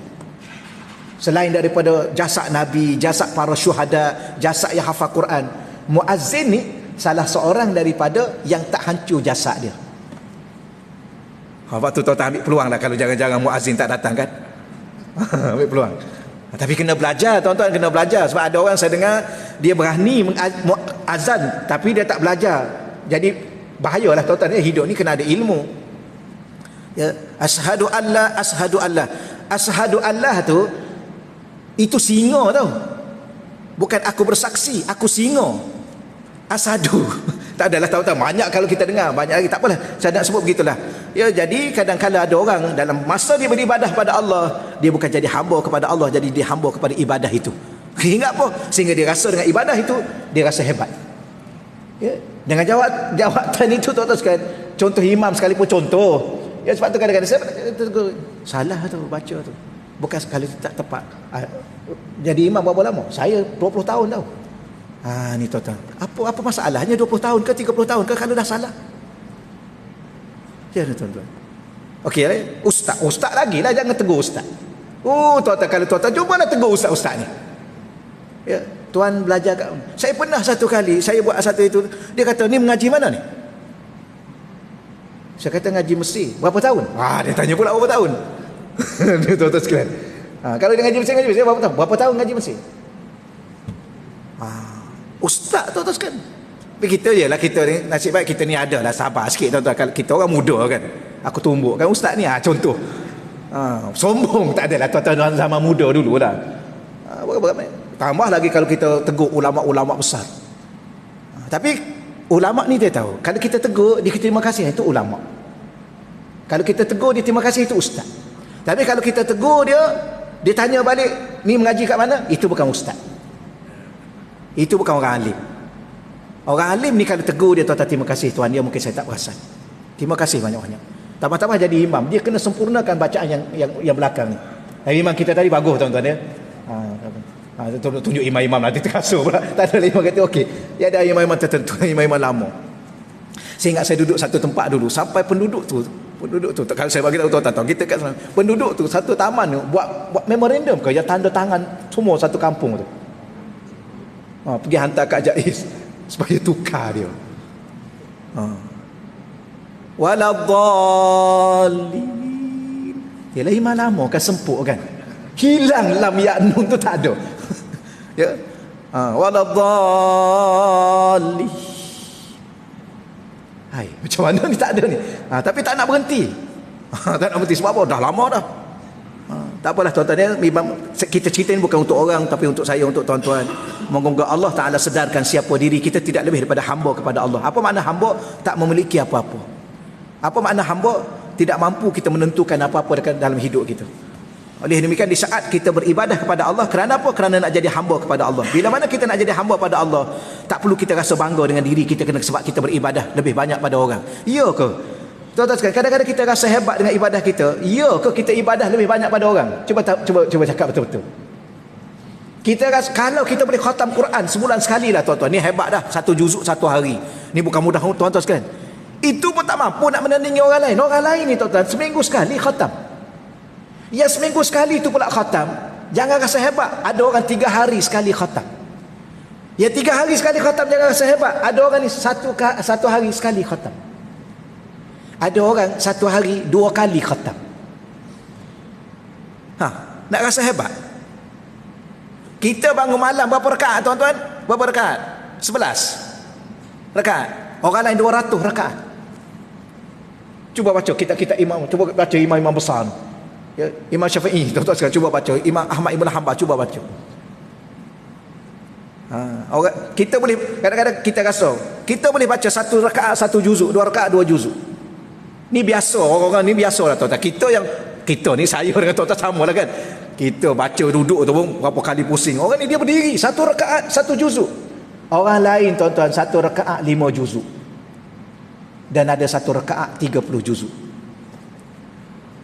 Selain daripada jasad Nabi, jasad para syuhada, jasad yang hafal Quran, muazzin ni salah seorang daripada yang tak hancur jasad dia. Waktu tuan-tuan ambil peluang lah kalau jangan-jangan muazzin tak datang kan. Ambil peluang. Tapi kena belajar tuan-tuan, kena belajar. Sebab ada orang saya dengar dia berani azan tapi dia tak belajar. Jadi bahayalah tuan-tuan, hidup ni kena ada ilmu. Ya, asyhadu alla asyhadu Allah. Asyhadu Allah tu itu singa tau. Bukan aku bersaksi, aku singa. Asyhadu. Tak adalah tahu-tahu banyak kalau kita dengar, banyak lagi, tak apalah saya nak sebut begitulah. Ya, jadi kadang-kadang ada orang dalam masa dia beribadah pada Allah, dia bukan jadi hamba kepada Allah, jadi dia hamba kepada ibadah itu. Hingga apa? Sehingga dia rasa dengan ibadah itu dia rasa hebat. Ya, dengan jawatan itu tuan-tuan sekalian, contoh imam sekalipun contoh. Ya, sebab tu kadang-kadang saya salah tu baca tu. Bukan sekali tak tepat. Jadi imam berapa lama? Saya 20 tahun tau. Ni tuan-tuan. Apa masalahnya 20 tahun ke 30 tahun ke kalau dah salah? Ya tuan-tuan. Okey lah. Ustaz lagi lah, jangan tegur ustaz. Tuan-tuan, kalau tuan-tuan cubalah tegur ustaz ni. Ya, tuan belajar kat. Saya pernah satu kali saya buat satu itu, dia kata ni mengaji mana ni? Saya kata ngaji Mesir. Berapa tahun? Dia tanya pula berapa tahun. Dia tuan-tuan sekalian. Kalau dia ngaji Mesir berapa tahun? Berapa tahun ngaji Mesir? Ustaz tuan-tuan sekalian. Tapi kita je lah, kita ni nasib baik kita ni ada lah sabar sikit tuan-tuan. Kalau kita orang muda kan, aku tumbuk kan ustaz ni contoh. Sombong tak adalah tuan-tuan zaman muda dulu lah. Tambah lagi kalau kita tegur ulama-ulama besar. Tapi ulama ni dia tahu, kalau kita tegur dia terima kasih, itu ulama. Kalau kita tegur dia terima kasih, itu ustaz. Tapi kalau kita tegur dia tanya balik, ni mengaji kat mana? Itu bukan ustaz. Itu bukan orang alim. Orang alim ni kalau tegur dia, tuan-tuan terima kasih tuan, dia mungkin saya tak perasan. Terima kasih banyak-banyak. Tambah-tambah jadi imam, dia kena sempurnakan bacaan yang belakang ni. Imam kita tadi bagus tuan-tuan ya. Tunjuk imam-imam nanti terkasur pula. Tak ada imam kata okey. Dia ada imam-imam tertentu, imam-imam lama. Saya ingat saya duduk satu tempat dulu, sampai penduduk tu kalau saya bagi tahu tuan-tuan, kita kat sana, penduduk tu satu taman tu buat memorandum ke, yang tanda tangan semua satu kampung tu. Pergi hantar kat Jais supaya tukar dia. Waladhdallin. Yalah imam lama kan sempuk kan. Hilang lam ya nun tu tak ada. Ya. Waladhdallin. Hai, macam mana ni, tak ada ni. Tapi tak nak berhenti. Tak nak berhenti sebab apa? Dah lama dah. Tak apalah tuan-tuan ya, kita cerita ni bukan untuk orang tapi untuk saya, untuk tuan-tuan. Moga-moga Allah Taala sedarkan siapa diri kita tidak lebih daripada hamba kepada Allah. Apa makna hamba? Tak memiliki apa-apa. Apa makna hamba? Tidak mampu kita menentukan apa-apa dalam hidup kita. Oleh demikian di saat kita beribadah kepada Allah, kerana apa? Kerana nak jadi hamba kepada Allah. Bila mana kita nak jadi hamba pada Allah, tak perlu kita rasa bangga dengan diri kita kena sebab kita beribadah lebih banyak pada orang. Ya ke? Tuan-tuan sekalian, kadang-kadang kita rasa hebat dengan ibadah kita. Ya ke kita ibadah lebih banyak pada orang? Cuba cakap betul-betul. Kita rasa, kalau kita boleh khatam Quran sebulan sekali lah tuan-tuan, ni hebat dah, 1 juzuk 1 hari. Ni bukan mudah tuan-tuan sekalian. Itu pun tak mampu nak menandingi orang lain. Orang lain ni tuan-tuan seminggu sekali khatam. Ya seminggu sekali tu pula khatam. Jangan rasa hebat. Ada orang 3 hari sekali khatam. Ya 3 hari sekali khatam, jangan rasa hebat. Ada orang ni satu hari sekali khatam. Ada orang 1 hari 2 kali khatam. Nak rasa hebat? Kita bangun malam berapa rakaat tuan-tuan? Berapa rakaat? 11 rakaat. Orang lain 200 rakaat. Cuba baca kita imam, cuba baca imam besar. Ya, Imam Syafi'i tuan-tuan sekalian, cuba baca. Imam Ahmad Ibn Hanbal, cuba baca. Orang kita boleh, kadang-kadang kita rasa kita boleh baca 1 rakaat 1 juzuk, 2 rakaat 2 juzuk. Ni biasa, orang-orang ni biasa lah tuan-tuan. Kita ni, saya dengan tuan-tuan sama lah kan. Kita baca duduk tu pun berapa kali pusing. Orang ni dia berdiri 1 rakaat 1 juzuk. Orang lain tuan-tuan 1 rakaat 5 juzuk. Dan ada 1 rakaat 30 juzuk.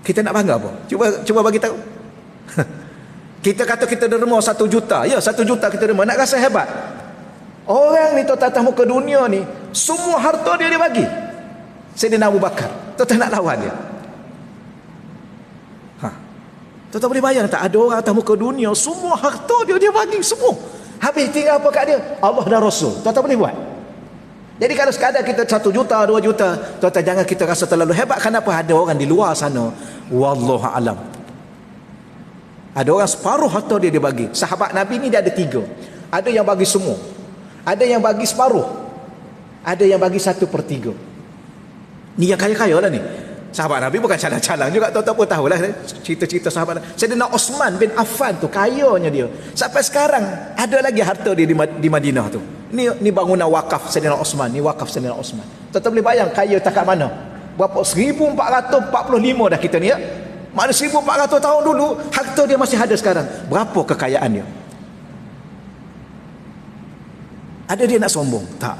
Kita nak bangga apa? Cuba bagi tahu. Kita kata kita derma 1 juta. Ya 1 juta kita derma. Nak rasa hebat. Orang ni tuan-tuan atas muka dunia ni, semua harta dia bagi. Sayyidina Abu Bakar. Tuan-tuan nak lawan dia. Tuan-tuan boleh bayang tak? Ada orang atas muka dunia, semua harta dia bagi semua. Habis tinggal apa kat dia? Allah dan Rasul. Tuan-tuan boleh buat? Jadi kalau sekadar kita 1 juta, 2 juta, tuan-tuan jangan kita rasa terlalu hebat. Kenapa? Ada orang di luar sana, wallahu alam, ada orang separuh harta dia bagi. Sahabat Nabi ni dia ada 3. Ada yang bagi semua, ada yang bagi separuh, ada yang bagi 1/3. Ni yang kaya-kaya lah ni. Sahabat Nabi bukan calang-calang juga, tuan-tuan pun tahulah cerita-cerita sahabat. Sayyidina Osman bin Affan tu kayanya dia. Sampai sekarang ada lagi harta dia di Madinah tu. Ni bangunan wakaf Sayyidina Osman, ni wakaf Sayyidina Osman. Tuan-tuan boleh bayang kaya takat mana? Berapa? 1445 dah kita ni ya. Mana 1400 tahun dulu harta dia masih ada sekarang. Berapa kekayaan dia? Ada dia nak sombong? Tak.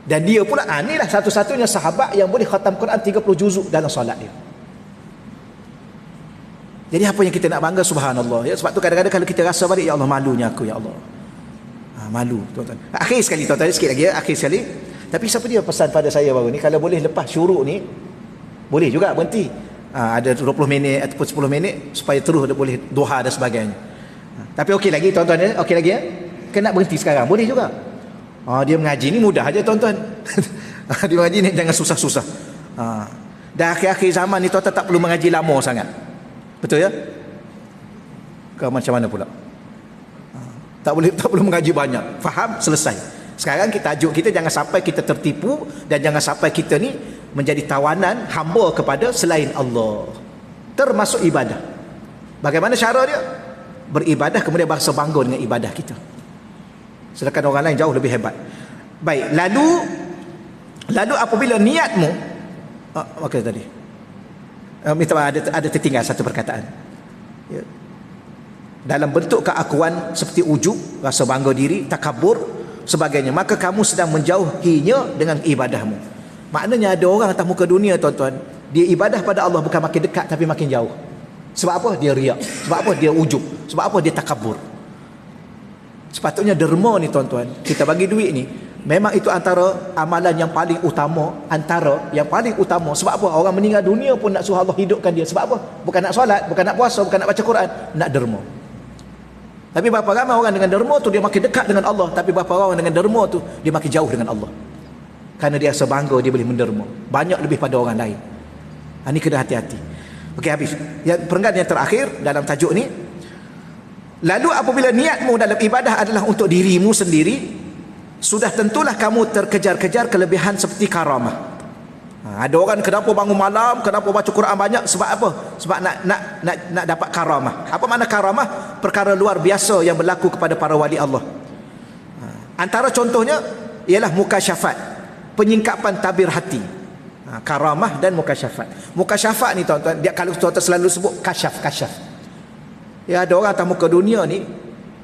Dan dia pula inilah satu-satunya sahabat yang boleh khatam Quran 30 juzuk dalam solat dia. Jadi apa yang kita nak bangga, subhanallah ya. Sebab tu kadang-kadang kalau kita rasa balik, ya Allah malunya aku ya Allah. Malu tuan-tuan. Akhir sekali tuan-tuan, sikit lagi ya, akhir sekali. Tapi siapa dia pesan pada saya baru ni, kalau boleh lepas syuruk ni boleh juga berhenti. Ada 20 minit ataupun 10 minit supaya terus boleh duha dan sebagainya. Tapi okey lagi tuan-tuan ya, okey lagi ya. Kena berhenti sekarang, boleh juga. Dia mengaji ni mudah aja tuan-tuan. Dia mengaji ni jangan susah-susah. Dan akhir-akhir zaman ni tuan-tuan tak perlu mengaji lama sangat. Betul ya? Ke macam mana pula? Tak perlu mengaji banyak. Faham? Selesai. Sekarang tajuk kita jangan sampai kita tertipu dan jangan sampai kita ni menjadi tawanan hamba kepada selain Allah. Termasuk ibadah. Bagaimana cara dia? Beribadah kemudian berasa bangga dengan ibadah kita. Sedangkan orang lain jauh lebih hebat. Baik, lalu apabila niatmu okey tadi. Minta ada tertinggal satu perkataan. Ya. Dalam bentuk keakuan seperti ujub, rasa bangga diri, takabur, sebagainya, maka kamu sedang menjauhinya dengan ibadahmu. Maknanya ada orang atas muka dunia tuan-tuan, dia ibadah pada Allah bukan makin dekat tapi makin jauh. Sebab apa? Dia riak. Sebab apa? Dia ujub. Sebab apa? Dia takabur. Sepatutnya derma ni tuan-tuan, kita bagi duit ni memang itu antara amalan yang paling utama, sebab apa? Orang meninggal dunia pun nak suruh Allah hidupkan dia. Sebab apa? Bukan nak solat, bukan nak puasa, bukan nak baca Quran, nak derma. Tapi berapa ramai orang dengan derma tu dia makin dekat dengan Allah, tapi berapa orang dengan derma tu dia makin jauh dengan Allah. Kerana dia rasa bangga dia boleh menderma banyak lebih pada orang lain. Ini kena hati-hati. Okey, habis. Perenggan yang terakhir dalam tajuk ni, Lalu apabila niatmu dalam ibadah adalah untuk dirimu sendiri, sudah tentulah kamu terkejar-kejar kelebihan seperti karamah. Ada orang kenapa bangun malam, kenapa baca Quran banyak, sebab apa? Sebab nak dapat karamah. Apa makna karamah? Perkara luar biasa yang berlaku kepada para wali Allah. Antara contohnya ialah mukasyafat, penyingkapan tabir hati. Karamah dan mukasyafat. Mukasyafat ni tuan-tuan, dia kalau tuan-tuan selalu sebut kasyaf. Ya, ada orang atas muka dunia ni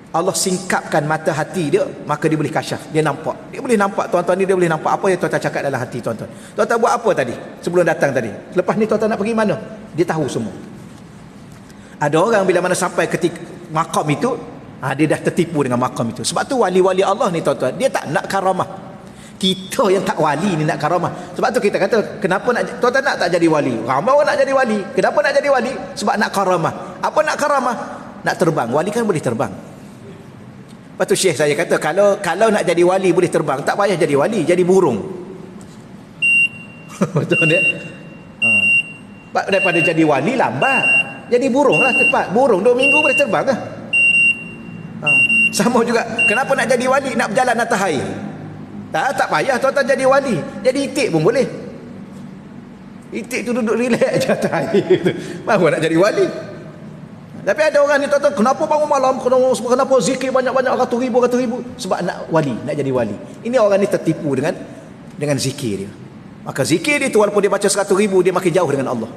Allah singkapkan mata hati dia, maka dia boleh kasyaf, dia nampak. Dia boleh nampak, tuan-tuan ni dia boleh nampak apa yang tuan-tuan cakap dalam hati tuan-tuan. Tuan-tuan buat apa tadi sebelum datang tadi? Lepas ni tuan-tuan nak pergi mana? Dia tahu semua. Ada orang bila mana sampai ketika makam itu, dia dah tertipu dengan makam itu. Sebab tu wali-wali Allah ni tuan-tuan, dia tak nak karamah. Kita yang tak wali ni nak karamah. Sebab tu kita kata, kenapa nak tuan-tuan nak tak jadi wali? Ramai orang nak jadi wali. Kenapa nak jadi wali? Sebab nak karamah. Apa nak karamah? Nak terbang. Wali kan boleh terbang. Lepas tu Syekh saya kata, kalau nak jadi wali boleh terbang, tak payah jadi wali, jadi burung. Betul tak? Daripada jadi wali lambat, jadi burung lah cepat. Burung 2 minggu boleh terbang lah. Sama juga, kenapa nak jadi wali? Nak berjalan atas air. Tak payah tuan-tuan jadi wali, jadi itik pun boleh. Itik tu duduk relax je atas air. Baru nak jadi wali. Tapi ada orang ni tuan-tuan, kenapa bangun malam, kenapa zikir banyak-banyak ratus ribu, sebab nak wali, nak jadi wali. Ini orang ni tertipu dengan zikir dia. Maka zikir dia tu walaupun dia baca 100,000, dia makin jauh dengan Allah.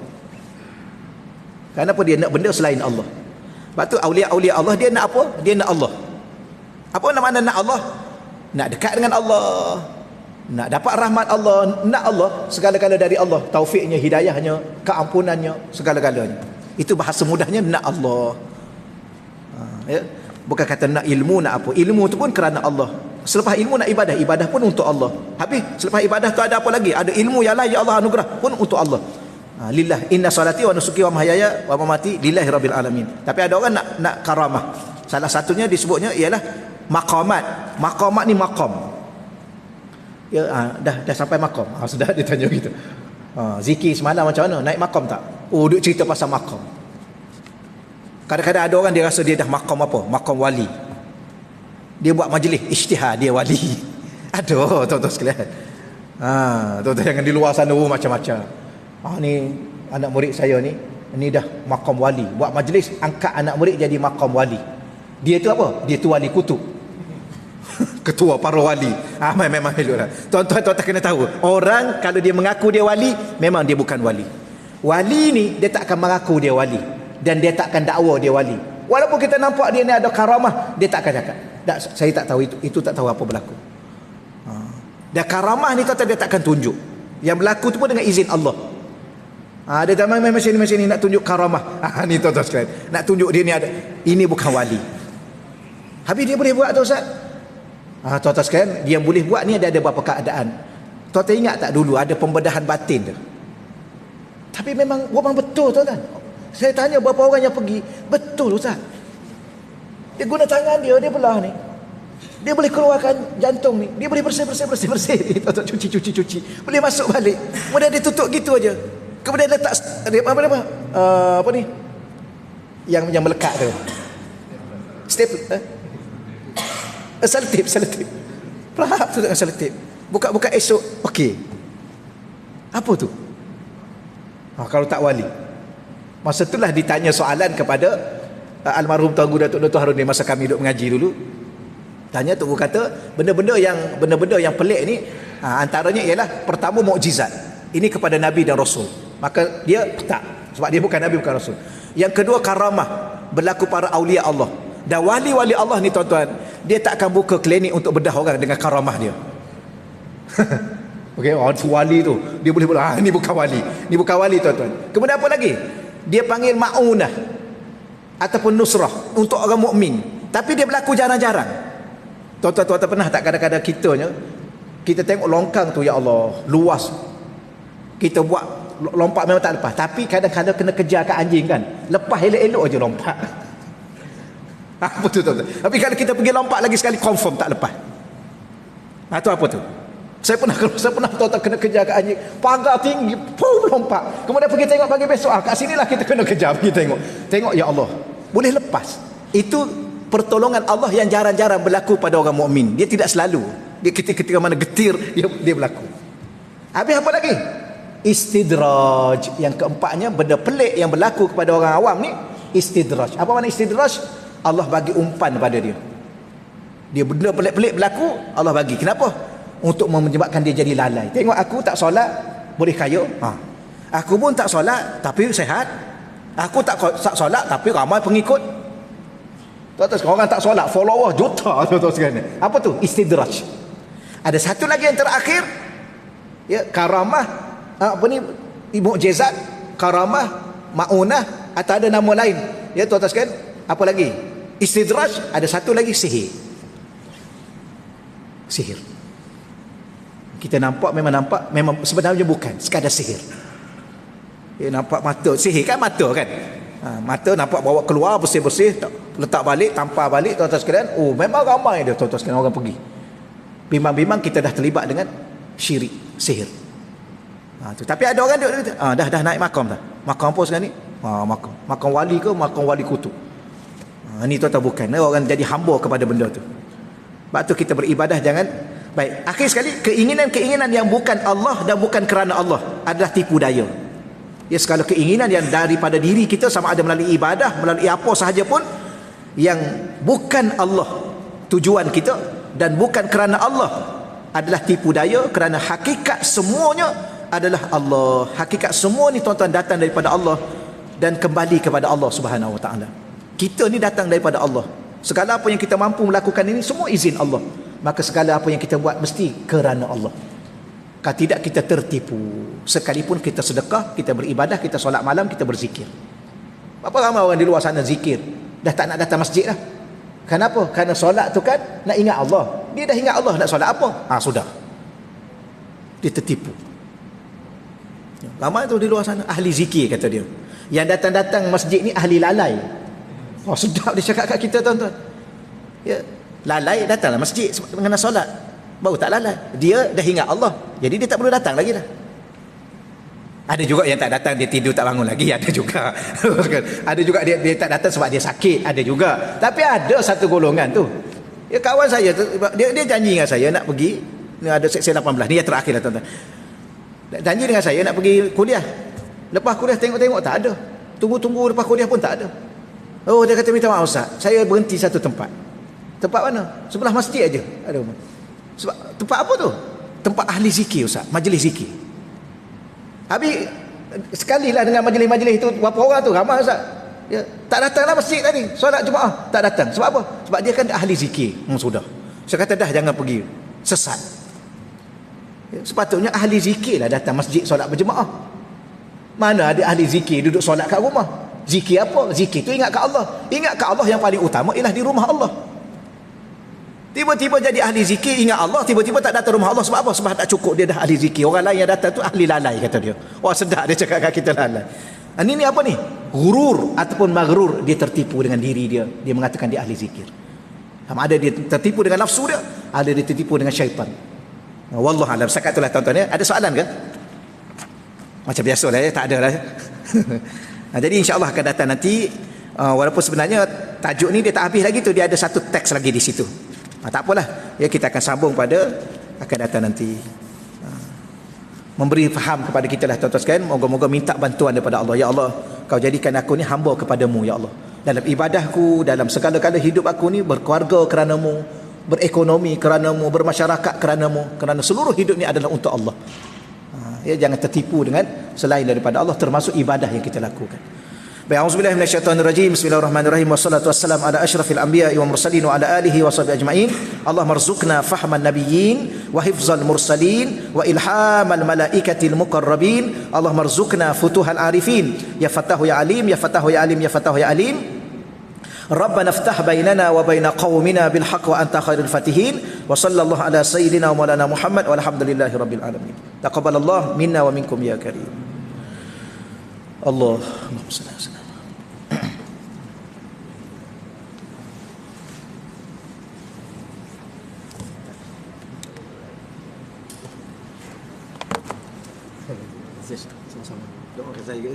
Kenapa dia nak benda selain Allah? Sebab tu awliya-awliya Allah, dia nak apa? Dia nak Allah. Apa makna nak Allah? Nak dekat dengan Allah, nak dapat rahmat Allah, nak Allah, segala-gala dari Allah, taufiknya, hidayahnya, keampunannya, segala-galanya. Itu bahasa mudahnya nak Allah. Ya? Bukan kata nak ilmu, nak apa. Ilmu tu pun kerana Allah. Selepas ilmu nak ibadah, ibadah pun untuk Allah. Habis selepas ibadah tu ada apa lagi? Ada ilmu yang lain, ya Allah anugerah pun untuk Allah. Lillah inna salati wa nusuki wa mahyaya wa mamati lillahi rabbil alamin. Tapi ada orang nak karamah. Salah satunya disebutnya ialah maqamat. Maqamat ni maqam. Ya, dah sampai maqam. Sudah dia tanya gitu. Zikir semalam macam mana? Naik maqam tak? Duk cerita pasal maqam. Kadang-kadang ada orang dia rasa dia dah maqam apa? Maqam wali. Dia buat majlis ijtihad, dia wali. Aduh, tuan-tuan sekalian. Tuan-tuan jangan di luar sana macam-macam. Ni anak murid saya ni dah maqam wali. Buat majlis angkat anak murid jadi maqam wali. Dia tu apa? Dia tu wali kutub. Ketua para wali. Memang eloklah. Tuan-tuan kena tahu, orang kalau dia mengaku dia wali, memang dia bukan wali. Wali ni dia tak akan mengaku dia wali, dan dia tak akan dakwa dia wali. Walaupun kita nampak dia ni ada karamah, dia tak akan cakap, saya tak tahu itu tak tahu apa berlaku. Dan karamah ni dia tak akan tunjuk. Yang berlaku tu pun dengan izin Allah. Dia tak main macam ni nak tunjuk karamah. Ni tuan-tuan sekalian, nak tunjuk dia ni ada. Ini bukan wali. Habis dia boleh buat tu Ustaz? Tuan-tuan sekalian, dia yang boleh buat ni ada beberapa keadaan. Tuan-tuan ingat tak dulu ada pembedahan batin tu? Tapi memang betul tuan-tuan. Saya tanya berapa orang yang pergi, betul Ustaz. Dia guna tangan dia belah ni. Dia boleh keluarkan jantung ni. Dia boleh bersih. Tuan-tuan cuci. Boleh masuk balik. Kemudian dia tutup gitu aja. Kemudian letak apa ni? Yang melekat tu. Staple. Selotip. Perap tu dengan selotip. Buka esok. Okey. Apa tu? Kalau tak wali. Masa itulah ditanya soalan kepada almarhum Tuan Guru Datuk Dr. Harun ni, masa kami duduk mengaji dulu. Tanya, Tuan Guru kata benda-benda yang pelik ni, antaranya ialah pertama mukjizat. Ini kepada Nabi dan Rasul. Maka dia tak, sebab dia bukan Nabi, bukan Rasul. Yang kedua karamah, berlaku para awliya Allah. Dan wali-wali Allah ni tuan-tuan, dia tak akan buka klinik untuk bedah orang dengan karamah dia. Okey, wali tu dia boleh ni bukan wali. Ni bukan wali tuan-tuan. Kemudian apa lagi? Dia panggil ma'unah ataupun nusrah untuk orang mukmin. Tapi dia berlaku jarang-jarang. Tuan-tuan pernah tak kadang-kadang kita tengok longkang tu, ya Allah, luas. Kita buat lompat memang tak lepas. Tapi kadang-kadang kena kejar kat anjing kan. Lepas elok-elok aja lompat. Apa tu tuan-tuan? Tapi kalau kita pergi lompat lagi sekali, confirm tak lepas. Itu apa tu? Saya pernah tuan-tuan kena kejar kat anjing, pagar tinggi, pum, lompat. Kemudian pergi tengok pagi besok, kat sinilah kita kena kejar, pergi tengok, ya Allah, boleh lepas. Itu pertolongan Allah yang jarang-jarang berlaku pada orang mukmin. Dia tidak selalu. Dia ketika mana getir dia berlaku. Habis apa lagi? Istidraj. Yang keempatnya, benda pelik yang berlaku kepada orang awam ni, istidraj. Apa makna istidraj? Allah bagi umpan pada dia. Dia benda pelik-pelik berlaku, Allah bagi. Kenapa? Untuk menyebabkan dia jadi lalai. Tengok aku tak solat, boleh kaya. Aku pun tak solat tapi sehat. Aku tak solat tapi ramai pengikut. Tuan-tuan, orang tak solat, follower juta, tuan-tuan sekalian. Apa tu? Istidraj. Ada satu lagi yang terakhir, ya, karamah, mukjizat, karamah, maunah, atau ada nama lain. Ya, tuan-tuan sekalian, apa lagi? Istidraj, ada satu lagi, sihir. Sihir. Kita nampak, memang sebenarnya bukan sekadar sihir. Ya, nampak mata, sihir kan mata kan? Mata nampak bawa keluar bersih-bersih, letak balik, tampar balik, tuan-tuan sekalian. Oh, memang ramai dia, tuan-tuan sekalian, orang pergi. Bimbang-bimbang kita dah terlibat dengan syirik, sihir. Tapi ada orang dia dah naik makam dah. Makam apa sekarang ni? Makam wali ke makam wali kutub? Ni tuan-tuan bukan. Orang jadi hamba kepada benda tu. Sebab tu kita beribadah jangan. Baik, akhir sekali, keinginan-keinginan yang bukan Allah dan bukan kerana Allah adalah tipu daya. Ya, segala keinginan yang daripada diri kita, sama ada melalui ibadah, melalui apa sahaja pun, yang bukan Allah tujuan kita dan bukan kerana Allah, adalah tipu daya, kerana hakikat semuanya adalah Allah. Hakikat semua ni tuan-tuan datang daripada Allah dan kembali kepada Allah Subhanahu Wa Taala. Kita ni datang daripada Allah. Segala apa yang kita mampu melakukan ini semua izin Allah. Maka segala apa yang kita buat mesti kerana Allah. Kalau tidak kita tertipu. Sekalipun kita sedekah, kita beribadah, kita solat malam, kita berzikir. Berapa ramai orang di luar sana zikir, dah tak nak datang masjid dah. Kenapa? Kerana solat tu kan nak ingat Allah. Dia dah ingat Allah, nak solat apa? Sudah. Dia tertipu. Ramai tu di luar sana ahli zikir kata dia. Yang datang-datang masjid ni ahli lalai. Sedap dia cakap kat kita, tuan-tuan. Ya, lalai datanglah masjid mengenai solat. Baru tak lalai. Dia dah ingat Allah. Jadi dia tak perlu datang lagi dah. Ada juga yang tak datang, dia tidur tak bangun lagi. Ada juga. Ada juga dia tak datang sebab dia sakit. Ada juga. Tapi ada satu golongan tu. Ya, kawan saya tu, dia janji dengan saya nak pergi. Ni ada seksi 18. Ni yang terakhir lah, tuan-tuan. Janji dengan saya nak pergi kuliah. Lepas kuliah tengok-tengok tak ada. Tunggu-tunggu lepas kuliah pun tak ada. Oh, dia kata, minta maaf Ustaz, saya berhenti satu tempat. Tempat mana? Sebelah masjid aja. Ada. Sebab tempat apa tu? Tempat ahli zikir Ustaz, majlis zikir. Habis sekali lah dengan majlis-majlis itu, berapa orang tu? Ramai Ustaz. Ya, tak datanglah masjid tadi. Solat Jumaat tak datang. Sebab apa? Sebab dia kan ahli zikir. Sudah. Saya kata dah, jangan pergi. Sesat. Ya, sepatutnya ahli zikir lah datang masjid solat berjemaah. Mana ada ahli zikir duduk solat kat rumah? Zikir apa? Zikir tu ingat kat Allah. Ingat kat Allah yang paling utama ialah di rumah Allah. Tiba-tiba jadi ahli zikir, ingat Allah, tiba-tiba tak datang rumah Allah. Sebab apa? Sebab tak cukup dia dah ahli zikir. Orang lain yang datang tu ahli lalai, kata dia. Wah, sedap dia cakap kat kita lalai. Ini apa ni? Gurur ataupun maghrur. Dia tertipu dengan diri dia. Dia mengatakan dia ahli zikir. Sama ada dia tertipu dengan nafsu dia, ada dia tertipu dengan syaitan. Wallahualam. Setakat itulah, tuan-tuan ya. Ada soalan ke? Macam biasa lah ya, tak ada lah. Jadi insya-Allah akan datang nanti, walaupun sebenarnya tajuk ni dia tak habis lagi tu, dia ada satu teks lagi di situ. Tak apalah, ya, kita akan sambung pada akan datang nanti. Memberi faham kepada kita lah, tuan-tuan sekalian. Moga-moga minta bantuan daripada Allah. Ya Allah, kau jadikan aku ni hamba kepadamu, ya Allah. Dalam ibadahku, dalam segala-gala hidup aku ni, berkeluarga kerana-Mu, berekonomi kerana-Mu, bermasyarakat kerana-Mu. Kerana seluruh hidup ni adalah untuk Allah. Ya, jangan tertipu dengan selain daripada Allah, termasuk ibadah yang kita lakukan. Baik, auzubillahi minasyaitonirrajim. Bismillahirrahmanirrahim. Wassalatu wassalamu ala asyrafil anbiya'i wal mursalin wa ala alihi wa sahbihi ajma'in. Allahumma rzuqna fahman nabiyyin wa hifzal mursalin wa ilhamal malaikatil muqarrabin. Allahumma rzuqna futuhal arifin. Ya Fattahu ya Alim, ya Fattahu ya Alim, ya Fattahu ya Alim. Rabbana iftah bainana wa baina qaumina bil haqq wa anta khairul fatihin. Wa sallallahu ala sayyidina wa maulana Muhammad walhamdulillahi rabbil alamin. Taqabbalallah minna wa minkum ya karim. Allahumma shalli ala sayyidina. Sama-sama. Doa saya.